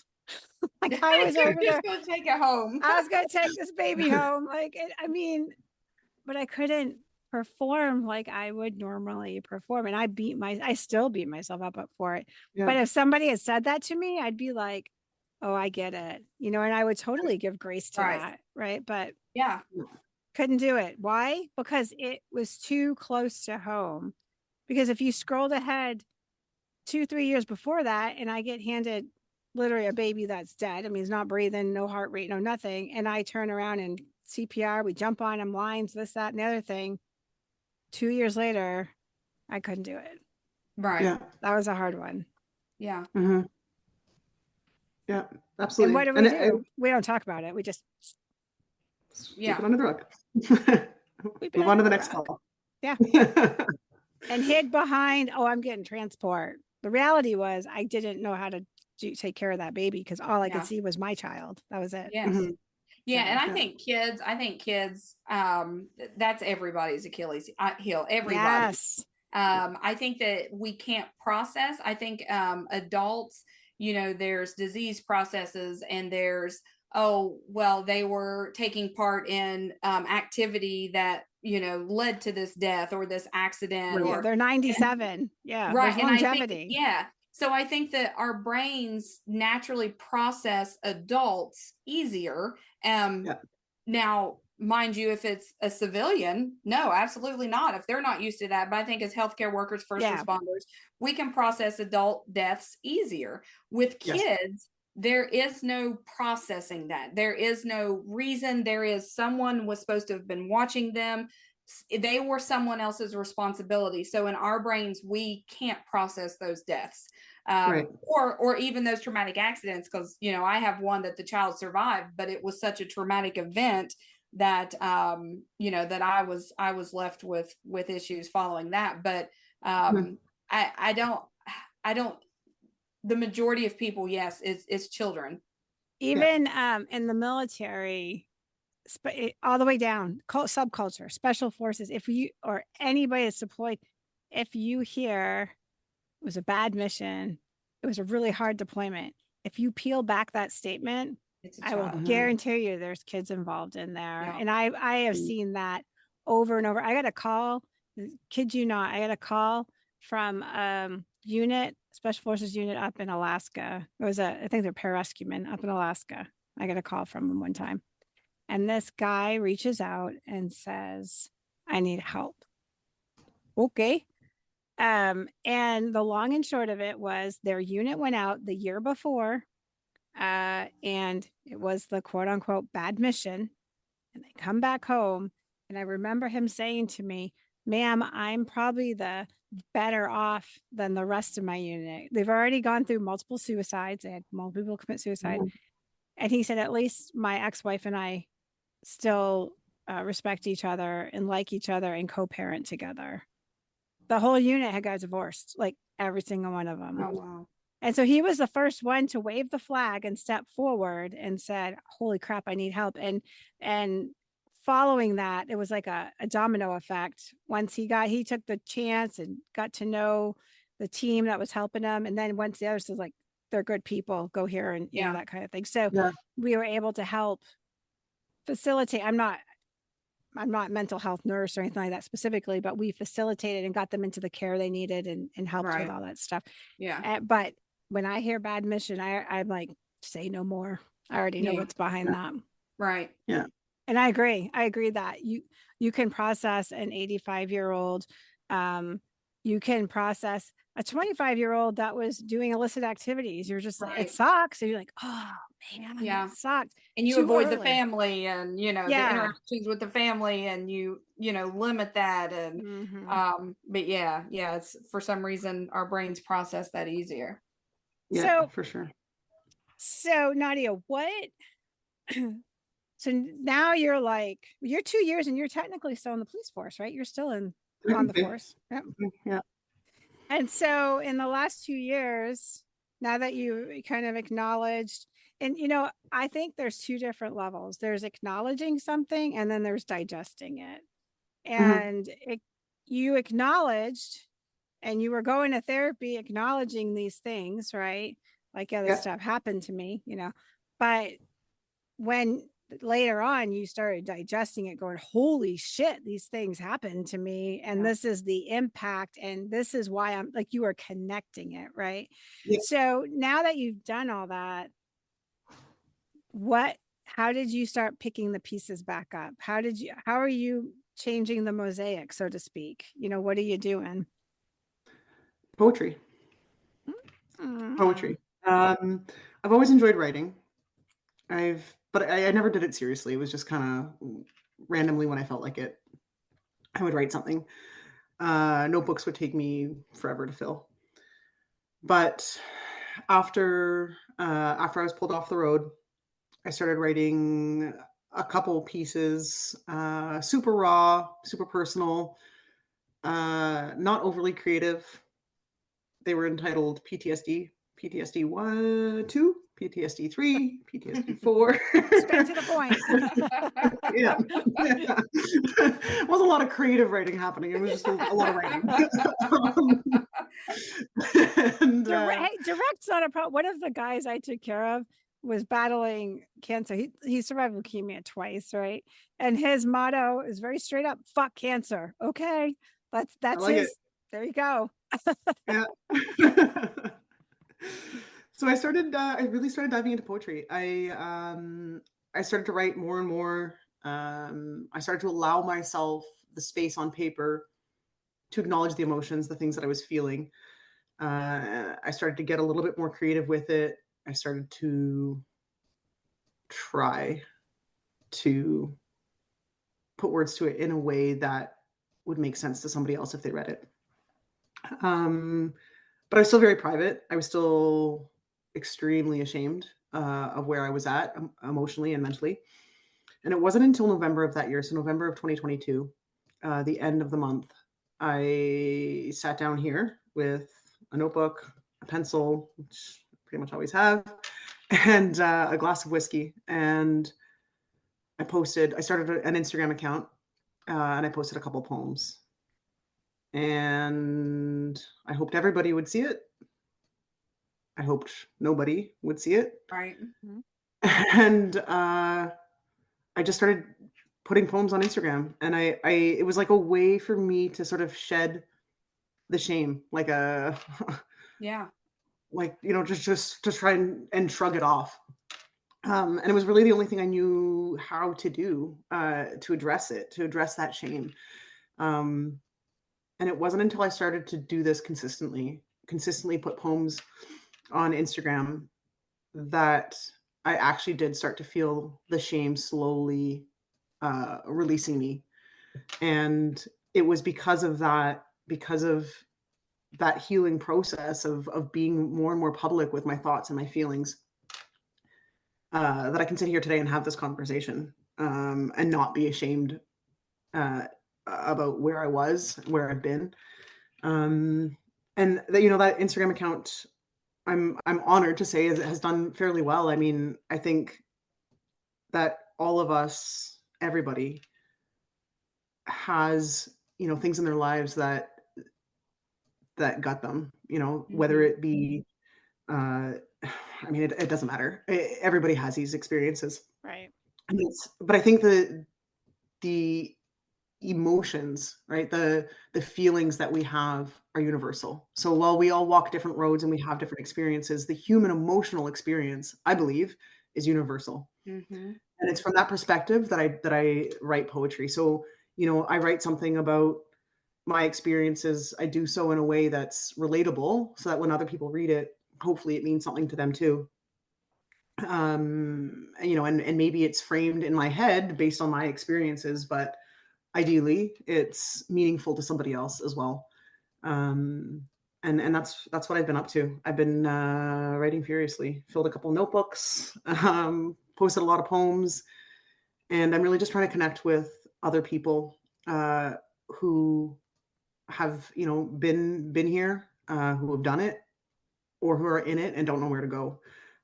Like I was over there. Going to take it home. I was going to take this baby home. But I couldn't perform like I would normally perform. And I still beat myself up for it. Yeah. But if somebody had said that to me, I'd be like, oh, I get it. And I would totally give grace to that. Right. But yeah, couldn't do it. Why? Because it was too close to home. Because if you scrolled ahead 2-3 years before that, and I get handed literally a baby that's dead. I mean, he's not breathing, no heart rate, no nothing. And I turn around and CPR, we jump on him, lines, this, that, and the other thing. 2 years later, I couldn't do it. Right. Yeah. That was a hard one. Yeah. Yeah, absolutely. And what do? We don't talk about it. We just sweep it under the rug. Move on to the next call. Yeah. And hid behind, I'm getting transport. The reality was I didn't know how to take care of that baby because all I could see was my child. That was it. Yes. Yeah, and I think kids, that's everybody's Achilles heel. Everybody. Yes. I think that we can't process. I think adults, there's disease processes and there's, they were taking part in activity that, led to this death or this accident. Or they're 97. Yeah. Right. There's longevity. So I think that our brains naturally process adults easier. Now, mind you, if it's a civilian, no, absolutely not. If they're not used to that, but I think as healthcare workers, first responders, we can process adult deaths easier. With kids, there is no processing that. There is no reason. Someone was supposed to have been watching them. They were someone else's responsibility. So in our brains, we can't process those deaths. Or even those traumatic accidents, because I have one that the child survived, but it was such a traumatic event that that I was left with issues following that. But I don't the majority of people, yes, is children. Even in the military, all the way down, subculture, special forces, if you or anybody that's deployed, if you hear it was a bad mission, it was a really hard deployment, if you peel back that statement, I will guarantee you there's kids involved in there. Yeah. And I have seen that over and over. I got a call, kid you not, I got a call from unit, special forces unit up in Alaska. It was I think they're pararescuemen up in Alaska. I got a call from them one time. And this guy reaches out and says, I need help. Okay. And the long and short of it was their unit went out the year before, and it was the quote unquote bad mission. And they come back home. And I remember him saying to me, ma'am, I'm probably the better off than the rest of my unit. They've already gone through multiple suicides. They had multiple people commit suicide. And he said, at least my ex-wife and I still respect each other and like each other and co-parent together. The whole unit had got divorced, like every single one of them. Oh, wow. And so he was the first one to wave the flag and step forward and said, holy crap, I need help. And following that, it was like a domino effect. Once he took the chance and got to know the team that was helping him. And then once the others was like, they're good people, go here and you know, that kind of thing. So we were able to help facilitate. I'm not mental health nurse or anything like that specifically, but we facilitated and got them into the care they needed and helped with all that stuff. Yeah. But when I hear bad mission, I'm like, say no more. I already know what's behind that. Right. Yeah. And I agree that you can process an 85-year-old. You can process a 25-year-old that was doing illicit activities. You're just like, it sucks. And you're like, oh man, it sucks. And you avoid the family and, the interactions with the family and you limit that. And, but it's for some reason our brains process that easier. Yeah, for sure. So Nadia, so now you're 2 years and you're technically still in the police force, right? You're still on the force. Yep. Yeah. And so in the last 2 years, now that you kind of acknowledged, and I think there's two different levels. There's acknowledging something and then there's digesting it. And you acknowledged and you were going to therapy acknowledging these things, right? Like, this stuff happened to me, but when later on you started digesting it, going, holy shit, these things happened to me. And this is the impact. And this is why I'm like, you are connecting it. Right. Yeah. So now that you've done all that, how did you start picking the pieces back up? How are you changing the mosaic, so to speak? What are you doing? Poetry. Poetry. I've always enjoyed writing. But I never did it seriously. It was just kind of randomly when I felt like it, I would write something. Notebooks would take me forever to fill. But after I was pulled off the road, I started writing a couple pieces, super raw, super personal, not overly creative. They were entitled PTSD, PTSD 1, 2, PTSD 3, PTSD 4. Straight to the point. Yeah. It wasn't a lot of creative writing happening. It was just a lot of writing. Direct's not a problem. One of the guys I took care of was battling cancer. He survived leukemia twice, right? And his motto is very straight up, fuck cancer. Okay. That's like his. There you go. Yeah. So I really started diving into poetry. I started to write more and more. I started to allow myself the space on paper to acknowledge the emotions, the things that I was feeling. I started to get a little bit more creative with it. I started to try to put words to it in a way that would make sense to somebody else if they read it. But I was still very private. I was still extremely ashamed of where I was at emotionally and mentally. And it wasn't until November of that year, so November of 2022, the end of the month, I sat down here with a notebook, a pencil, which I pretty much always have, and a glass of whiskey. And I started an Instagram account, and I posted a couple poems. And I hoped everybody would see it. I hoped nobody would see it. Right. And I just started putting poems on Instagram, and it was like a way for me to sort of shed the shame, like a Yeah. like, just to try and shrug it off. And it was really the only thing I knew how to do, to address that shame. Um, and it wasn't until I started to do this consistently put poems on Instagram, that I actually did start to feel the shame slowly releasing me. And it was because of that healing process of being more and more public with my thoughts and my feelings, that I can sit here today and have this conversation, and not be ashamed about where I was, where I've been. And that Instagram account, I'm honored to say, has done fairly well. I mean, I think that all of us, everybody, has things in their lives that got them. Whether it be, I mean, it doesn't matter. Everybody has these experiences, Right. but I think the emotions, right? The feelings that we have are universal. So while we all walk different roads and we have different experiences, the human emotional experience, I believe, is universal. Mm-hmm. And it's from that perspective that I write poetry. So, I write something about my experiences. I do so in a way that's relatable, so that when other people read it, hopefully it means something to them too. And maybe it's framed in my head based on my experiences, but ideally it's meaningful to somebody else as well. And that's what I've been up to. I've been writing furiously, filled a couple notebooks, posted a lot of poems, and I'm really just trying to connect with other people who have been here, who have done it, or who are in it and don't know where to go.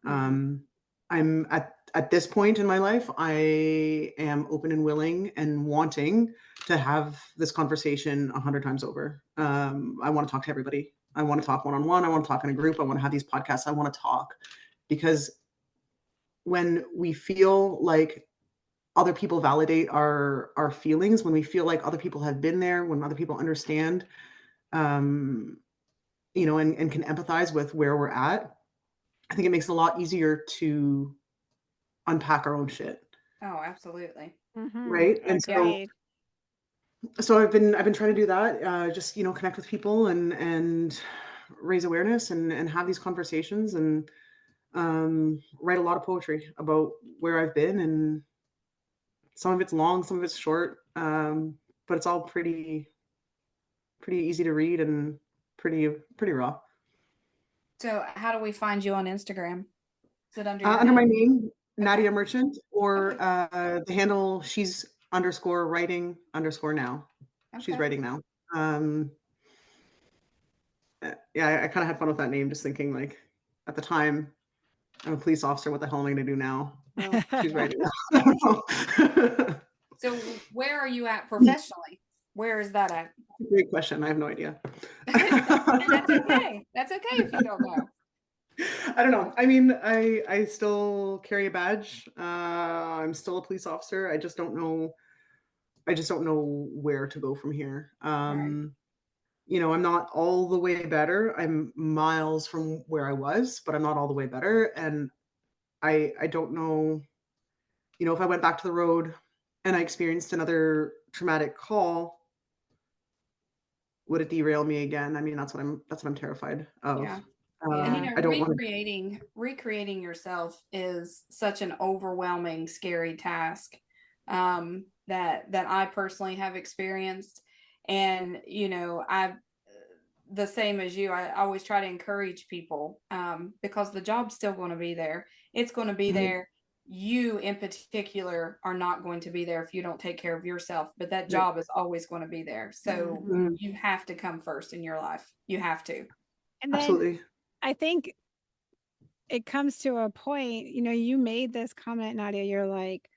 I'm at this point in my life, I am open and willing and wanting to have this conversation 100 times over. I want to talk to everybody. I want to talk one-on-one. I want to talk in a group. I want to have these podcasts. I want to talk, because when we feel like other people validate our feelings, when we feel like other people have been there, when other people understand, um, and can empathize with where we're at, I think it makes it a lot easier to unpack our own shit. Oh, absolutely. Right. And Agreed. so I've been trying to do that, just, connect with people and raise awareness and have these conversations, and write a lot of poetry about where I've been. And some of it's long, some of it's short, but it's all pretty easy to read and pretty raw. So how do we find you on Instagram? Is it under your Under my name? name, Nadia Merchant, or Okay. the handle, she's _writing _ she's Okay. writing now. Um, yeah, I kind of had fun with that name, just thinking, like, at the time, I'm a police officer. What the hell am I going to do now? Well, she's writing now. So where are you at professionally? Where is that at? Great question. I have no idea. That's okay. That's okay if you don't know. I don't know. I mean, I still carry a badge. I'm still a police officer. I just don't know where to go from here. Right. I'm not all the way better. I'm miles from where I was, but I'm not all the way better. And I don't know, if I went back to the road and I experienced another traumatic call, would it derail me again? I mean, that's what I'm terrified of. Yeah. And I don't want recreating yourself is such an overwhelming, scary task, that I personally have experienced. And I've the same as you. I always try to encourage people, because the job's still going to be there. It's going to be Mhm. there you in particular are not going to be there if you don't take care of yourself, but that Right. job is always going to be there. So Mhm. you have to come first in your life. You have to. And then Absolutely. I think it comes to a point, you made this comment, Nadia, you're like,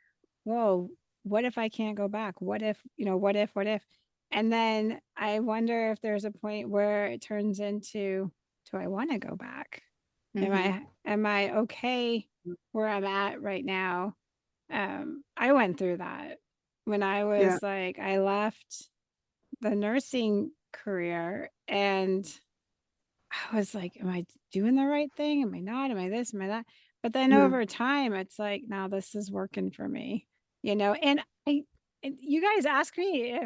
whoa, what if I can't go back? What if, what if? And then I wonder if there's a point where it turns into, do I want to go back? Mhm. Am I okay where I'm at right now? I went through that when I Yeah. was like, I left the nursing career and I was like, am I doing the right thing? Am I not? Am I this? Am I that? But then Yeah. over time, it's like, now this is working for me, and and you guys ask me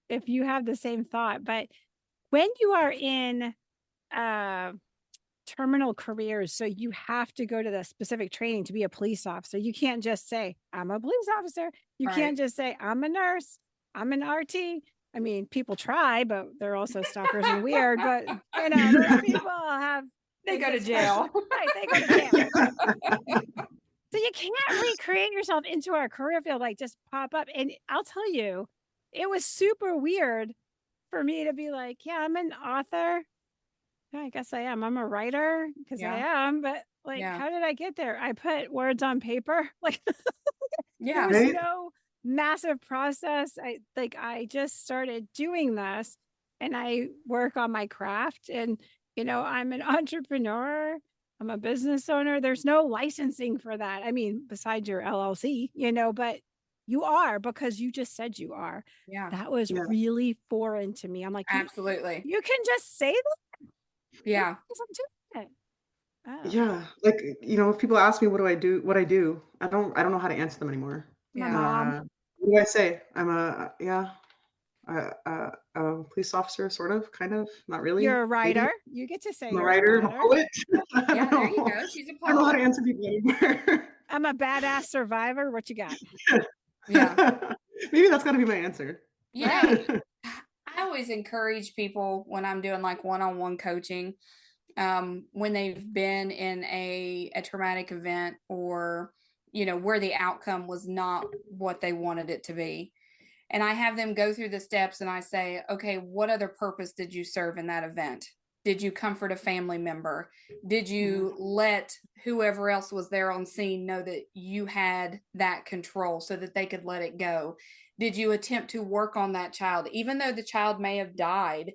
if you have the same thought, but when you are in, uh, terminal careers, so you have to go to the specific training to be a police officer. You can't just say, I'm a police officer. You Right. can't just say, I'm a nurse, I'm an RT. I mean, people try, but they're also stalkers and weird. But those people have They go to get special, jail. right? They go to jail. So you can't recreate yourself into our career field, like just pop up. And I'll tell you, it was super weird for me to be like, yeah, I'm an author. Yeah, I guess I am. I'm a writer because I Yeah. am, but like, Yeah. how did I get there? I put words on paper. Like, there Yeah. was Right. no massive process. I just started doing this and I work on my craft. And, I'm an entrepreneur, I'm a business owner. There's no licensing for that. I mean, besides your LLC, but you are because you just said you are. Yeah. That was Yeah. really foreign to me. I'm like, Absolutely. you can just say that Yeah. because I'm doing it. Oh, Yeah. Like, if people ask me what I do, I don't know how to answer them anymore. my Yeah. mom. What do I say? I'm a police officer, sort of, kind of, not really, You're a maybe. writer. You get to say I'm a you're a writer, I'm a writer. poet. I Yeah. don't There you know. go. She's a I don't know how to poet. answer people anymore. I'm a badass survivor. What you got? Yeah. Maybe that's got to be my answer. You know, Right. I always encourage people when I'm doing like one-on-one coaching, when they've been in a traumatic event or, where the outcome was not what they wanted it to be. And I have them go through the steps and I say, okay, what other purpose did you serve in that event? Did you comfort a family member? Did you let whoever else was there on scene know that you had that control so that they could let it go? Did you attempt to work on that child? Even though the child may have died,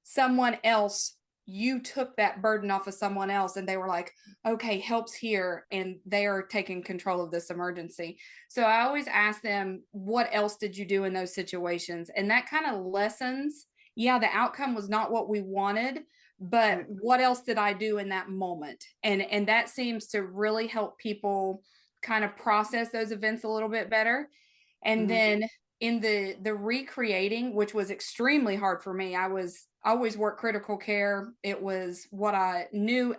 someone else, you took that burden off of someone else and they were like, okay, help's here. And they are taking control of this emergency. So I always ask them, what else did you do in those situations? And that kind of lessens, yeah, the outcome was not what we wanted, but Right. what else did I do in that moment? And that seems to really help people kind of process those events a little bit better. And Mhm. then in the recreating, which was extremely hard for me, I always worked critical care. It was what I knew.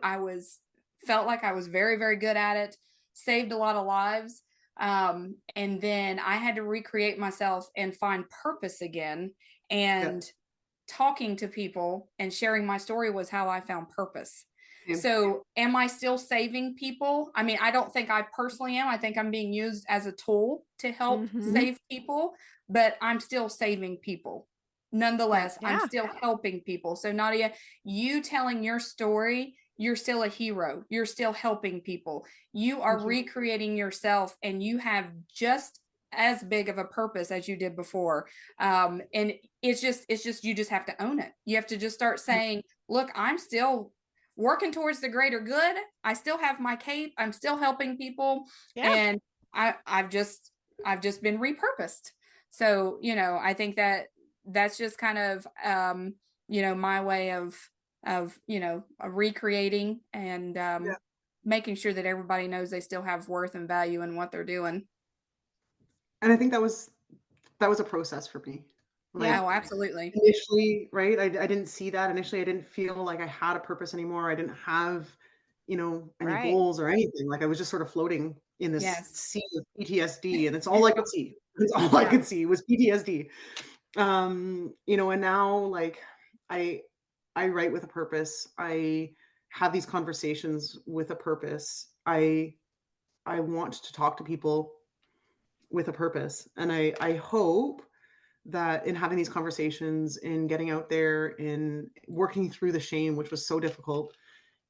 Felt like I was very, very good at it, saved a lot of lives. And then I had to recreate myself and find purpose again. Yeah. And talking to people and sharing my story was how I found purpose. Same. So, am I still saving people? I mean, I don't think I personally am. I think I'm being used as a tool to help Mm-hmm. save people, but I'm still saving people. Nonetheless, I'm Yeah. still helping people. So, Nadia, you telling your story, you're still a hero. You're still helping people. You are Thank you. recreating yourself, and you have just as big of a purpose as you did before. And it's just you just have to own it. You have to just start saying, look, I'm still working towards the greater good. I still have my cape. I'm still helping people. Yeah. And I've just been repurposed. So, I think that's just kind of my way of recreating and Yeah. making sure that everybody knows they still have worth and value in what they're doing. And I think that was a process for me. Yeah. Like, Oh, absolutely. initially, right? I didn't see that initially. I didn't feel like I had a purpose anymore. I didn't have, any Right. goals or anything. Like, I was just sort of floating in this Yes. sea of PTSD, and it's all I could see. It's all I Yeah. could see was PTSD. And now, like, I I write with a purpose. I have these conversations with a purpose. I want to talk to people with a purpose. And I hope that in having these conversations, in getting out there, in working through the shame, which was so difficult,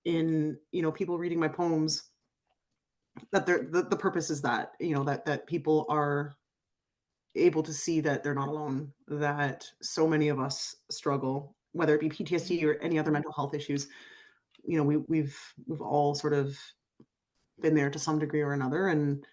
in, people reading my poems, that the purpose is that, that people are able to see that they're not alone, that so many of us struggle, whether it be PTSD or any other mental health issues. We've all sort of been there to some degree or another, and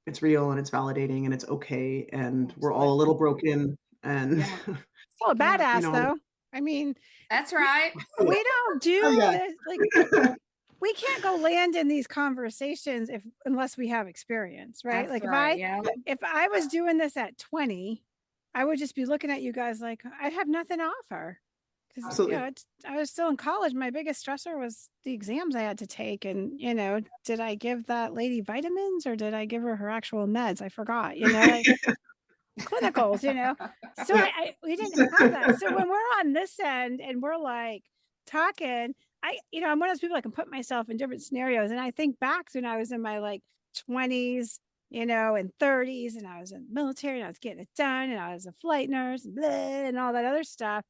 it's real and it's validating and it's okay, and we're all a little broken, and Yeah. Still a badass know. though. I mean, That's right. we don't do Oh, yeah. this like we can't go land in these conversations unless we have experience, right? That's Like right. Yeah. if I was doing this at 20, I would just be looking at you guys like I have nothing to offer. Because Absolutely. I was still in college. My biggest stressor was the exams I had to take, and did I give that lady vitamins or did I give her actual meds? I forgot. Like clinicals. So we didn't have that. So when we're on this end and we're like talking, I'm one of those people that can put myself in different scenarios, and I think back to when I was in my like 20s, and 30s, and I was in the military and I was getting it done, and I was a flight nurse and, blah, and all that other stuff.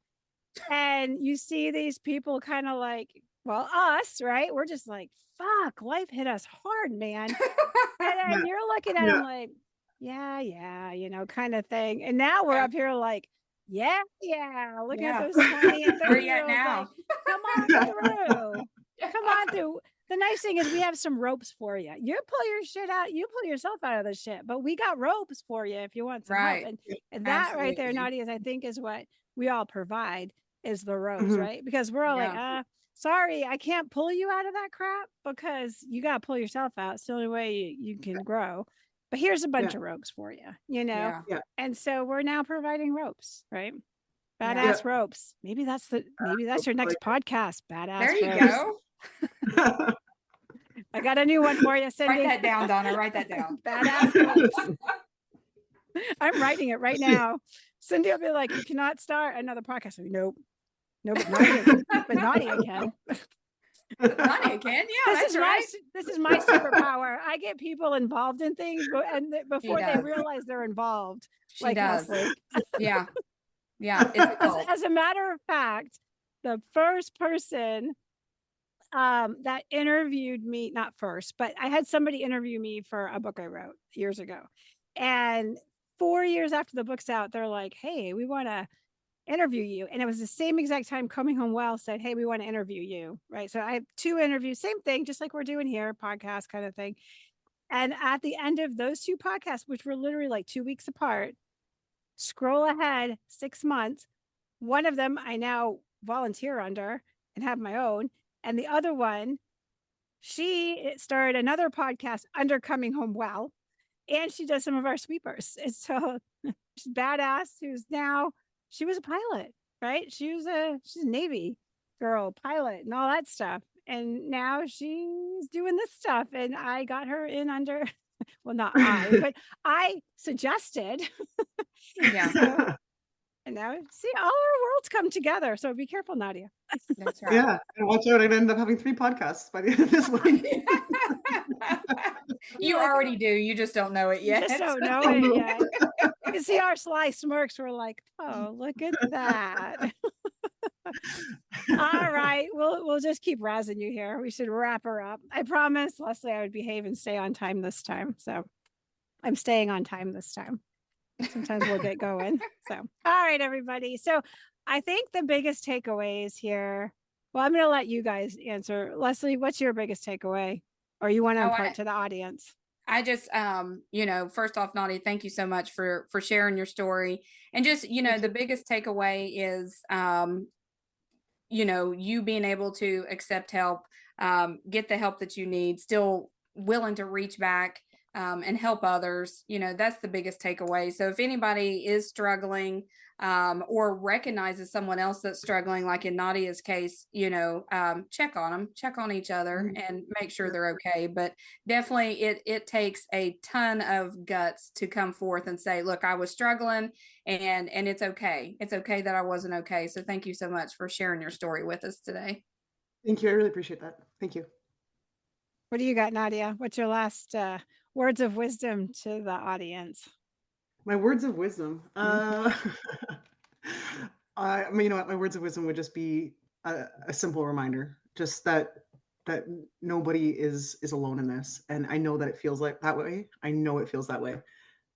And you see these people kind of like, well, us, right? We're just like, fuck, life hit us hard, man. And then you're looking at them like, yeah, kind of thing. And now we're up here like, yeah, looking at those 20 and 30-year-olds like, come on through. Come on through. The nice thing is we have some ropes for you. You pull your shit out, you pull yourself out of the shit, but we got ropes for you if you want some help. And that right there, Nadia, I think is what we all provide, is the ropes, right? Because we're all like, sorry, I can't pull you out of that crap, because you got to pull yourself out. It's the only way you can grow. But here's a bunch of ropes for you, Yeah. And so we're now providing ropes, right? Badass ropes. Maybe that's your next podcast. Badass. There you ropes. go. I got a new one for you, Cindy. Write that down, Donna. Write that down. Badass ropes. I'm writing it right now. Cindy will be like, you cannot start another podcast. Like, nope. No, but Nadia can. Nadia can, yeah. This is my superpower. I get people involved in things, and before they realize they're involved. She does. Yeah. As a matter of fact, the first person that interviewed me, not first, but I had somebody interview me for a book I wrote years ago, and 4 years after the book's out, they're like, hey, we want to interview you. And it was the same exact time Coming Home Well said, hey, we want to interview you. Right. So I have 2 interviews, same thing, just like we're doing here, podcast kind of thing. And at the end of those 2 podcasts, which were literally like 2 weeks apart, scroll ahead 6 months. One of them I now volunteer under and have my own. And the other one, she started another podcast under Coming Home Well. And she does some of our sweepers. And so she's badass, she was a pilot, right? She's a Navy girl, pilot, and all that stuff. And now she's doing this stuff. And I got her in under, well, not I, but I suggested. So, and now see, all our worlds come together. So be careful, Nadia. That's right. Yeah. And watch out, I'd end up having 3 podcasts by the end of this one. You already do. You just don't know it yet. You just don't know it yet. You can see our sly smirks. We're like, oh, look at that. All right. We'll just keep razzing you here. We should wrap her up. I promise, Leslie, I would behave and stay on time this time. So I'm staying on time this time. Sometimes we'll get going. So, all right, everybody. So I think the biggest takeaways here, well, I'm going to let you guys answer. Leslie, what's your biggest takeaway? Or you want to impart to the audience? I just, first off, Nadia, thank you so much for sharing your story. And just, the biggest takeaway is, you being able to accept help, get the help that you need, still willing to reach back and help others. That's the biggest takeaway. So if anybody is struggling or recognizes someone else that's struggling, like in Nadia's case, check on them, check on each other and make sure they're okay. But definitely it takes a ton of guts to come forth and say, look, I was struggling and it's okay. It's okay that I wasn't okay. So thank you so much for sharing your story with us today. Thank you. I really appreciate that. Thank you. What do you got, Nadia? What's your last words of wisdom to the audience? My words of wisdom. I mean, you know what? My words of wisdom would just be a simple reminder, just that nobody is alone in this, and I know that it feels like that way. I know it feels that way,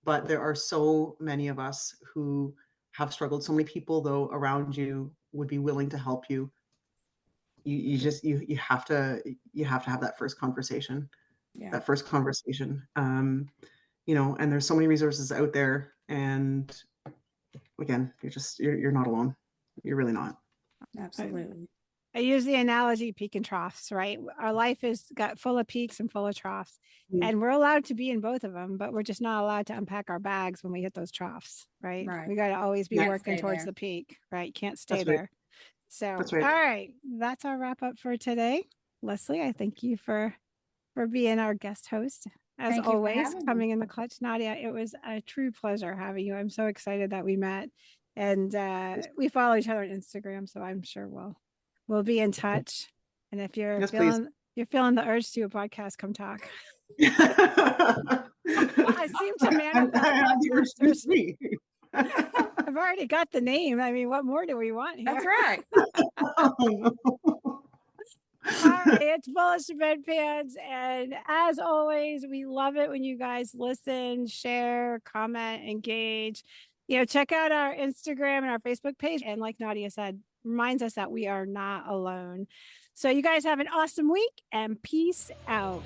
but there are so many of us who have struggled. So many people, though, around you would be willing to help you. You just you have to have that first conversation. Yeah. That first conversation. You know, and there's so many resources out there, and again, you're not alone. You're really not. Absolutely. I use the analogy peak and troughs, right? Our life is got full of peaks and full of troughs, and we're allowed to be in both of them, but we're just not allowed to unpack our bags when we hit those troughs, right? Right. We got to always be Can't working stay towards there. the peak, right? Can't stay That's right. there. So, That's right. all right, that's our wrap up for today. Leslie, I thank you for being our guest host. As Thank you for always, having me. coming in the clutch. Nadia, it was a true pleasure having you. I'm so excited that we met, and we follow each other on Instagram, so I'm sure we'll be in touch. And if you're Yes, please. feeling the urge to do a podcast, come talk. I seem to I manifest have the urge to podcasters. speak. I've already got the name. I mean, what more do we want here? That's right. Oh, no. All right, it's Bullish to Bedpans. And as always, we love it when you guys listen, share, comment, engage. You know, check out our Instagram and our Facebook page. And like Nadia said, reminds us that we are not alone. So you guys have an awesome week and peace out.